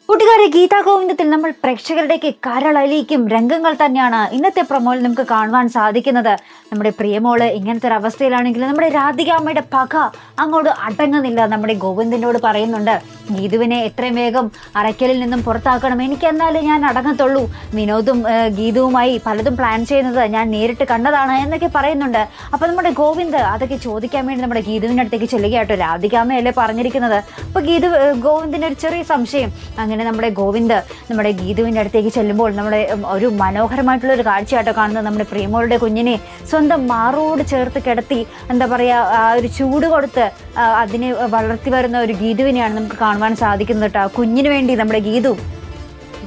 കൂട്ടുകാരെ, ഗീതാ ഗോവിന്ദത്തിൽ നമ്മൾ പ്രേക്ഷകരുടെയൊക്കെ കരളലിയിക്കും രംഗങ്ങൾ തന്നെയാണ് ഇന്നത്തെ പ്രൊമോയിൽ നമുക്ക് കാണുവാൻ സാധിക്കുന്നത്. നമ്മുടെ പ്രിയമോള് ഇങ്ങനത്തെ ഒരു അവസ്ഥയിലാണെങ്കിൽ നമ്മുടെ രാധികാമ്മയുടെ പക അങ്ങോട്ട് അടങ്ങുന്നില്ല. നമ്മുടെ ഗോവിന്ദനോട് പറയുന്നുണ്ട്, ഗീതുവിനെ എത്രയും വേഗം അറയ്ക്കലിൽ നിന്നും പുറത്താക്കണം, എനിക്ക് എന്നാലേ ഞാൻ അടങ്ങത്തുള്ളൂ. വിനോദും ഗീതുവുമായി പലതും പ്ലാൻ ചെയ്യുന്നത് ഞാൻ നേരിട്ട് കണ്ടതാണ് എന്നൊക്കെ പറയുന്നുണ്ട്. അപ്പൊ നമ്മുടെ ഗോവിന്ദ് അതൊക്കെ ചോദിക്കാൻ വേണ്ടി നമ്മുടെ ഗീതുവിൻ്റെ അടുത്തേക്ക് ചെല്ലുകയാട്ടോ. രാധികാമ്മയല്ലേ പറഞ്ഞിരിക്കുന്നത്. അപ്പൊ ഗോവിന്ദിന് ഒരു ചെറിയ സംശയം. അങ്ങനെ നമ്മുടെ ഗോവിന്ദ് നമ്മുടെ ഗീതുവിൻ്റെ അടുത്തേക്ക് ചെല്ലുമ്പോൾ നമ്മുടെ ഒരു മനോഹരമായിട്ടുള്ള ഒരു കാഴ്ചയാട്ടോ കാണുന്നത്. നമ്മുടെ പ്രിയമോളുടെ കുഞ്ഞിനെ സ്വന്തം മാറോട് ചേർത്ത് കിടത്തി എന്താ പറയുക, ആ ഒരു ചൂട് കൊടുത്ത് അതിനെ വളർത്തി വരുന്ന ഒരു ഗീതുവിനെയാണ് നമുക്ക് കാണുവാൻ സാധിക്കുന്നത് കേട്ടോ. കുഞ്ഞിന് വേണ്ടി നമ്മുടെ ഗീതു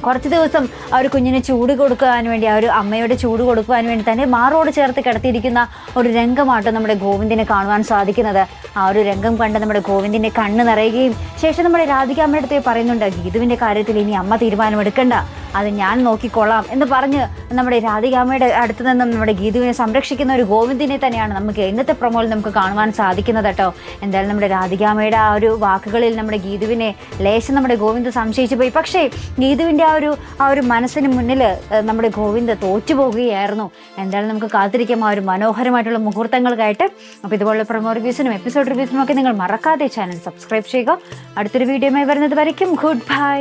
കുറച്ച് ദിവസം ആ ഒരു കുഞ്ഞിന് ചൂട് കൊടുക്കുവാൻ വേണ്ടി, ആ ഒരു അമ്മയുടെ ചൂട് കൊടുക്കുവാൻ വേണ്ടി തന്നെ മാറോട് ചേർത്ത് കിടത്തിയിരിക്കുന്ന ഒരു രംഗമാട്ടോ നമ്മുടെ ഗോവിന്ദിനെ കാണുവാൻ സാധിക്കുന്നത്. ആ ഒരു രംഗം കണ്ട് നമ്മുടെ ഗോവിന്ദിൻ്റെ കണ്ണ് നിറയുകയും ശേഷം നമ്മുടെ രാധികാമ്മയുടെ അടുത്ത് പറയുന്നുണ്ട്, ഗീതുവിൻ്റെ കാര്യത്തിൽ ഇനി അമ്മ തീരുമാനമെടുക്കണ്ട, അത് ഞാൻ നോക്കിക്കൊള്ളാം എന്ന് പറഞ്ഞ് നമ്മുടെ രാധികാമ്മയുടെ അടുത്ത് നിന്നും നമ്മുടെ ഗീതുവിനെ സംരക്ഷിക്കുന്ന ഒരു ഗോവിന്ദിനെ തന്നെയാണ് നമുക്ക് ഇന്നത്തെ പ്രൊമോയിൽ നമുക്ക് കാണുവാൻ സാധിക്കുന്നത് കേട്ടോ. എന്തായാലും നമ്മുടെ രാധികാമ്മയുടെ ആ ഒരു വാക്കുകളിൽ നമ്മുടെ ഗീതുവിനെ ലേശം നമ്മുടെ ഗോവിന്ദ് സംശയിച്ചു പോയി. പക്ഷേ ഗീതുവിൻ്റെ ആ ഒരു മനസ്സിന് മുന്നിൽ നമ്മുടെ ഗോവിന്ദ് തോറ്റുപോകുകയായിരുന്നു. എന്തായാലും നമുക്ക് കാത്തിരിക്കാം ആ ഒരു മനോഹരമായിട്ടുള്ള മുഹൂർത്തങ്ങൾക്കായിട്ട്. അപ്പോൾ ഇതുപോലുള്ള പ്രൊമോ റിവ്യൂസിനും എപ്പിസോഡ് റിവ്യൂസിനും ഒക്കെ നിങ്ങൾ മറക്കാതെ ചാനൽ സബ്സ്ക്രൈബ് ചെയ്യുക. അടുത്തൊരു വീഡിയോയുമായി വരുന്നത് വരയ്ക്കും ഗുഡ് ബൈ.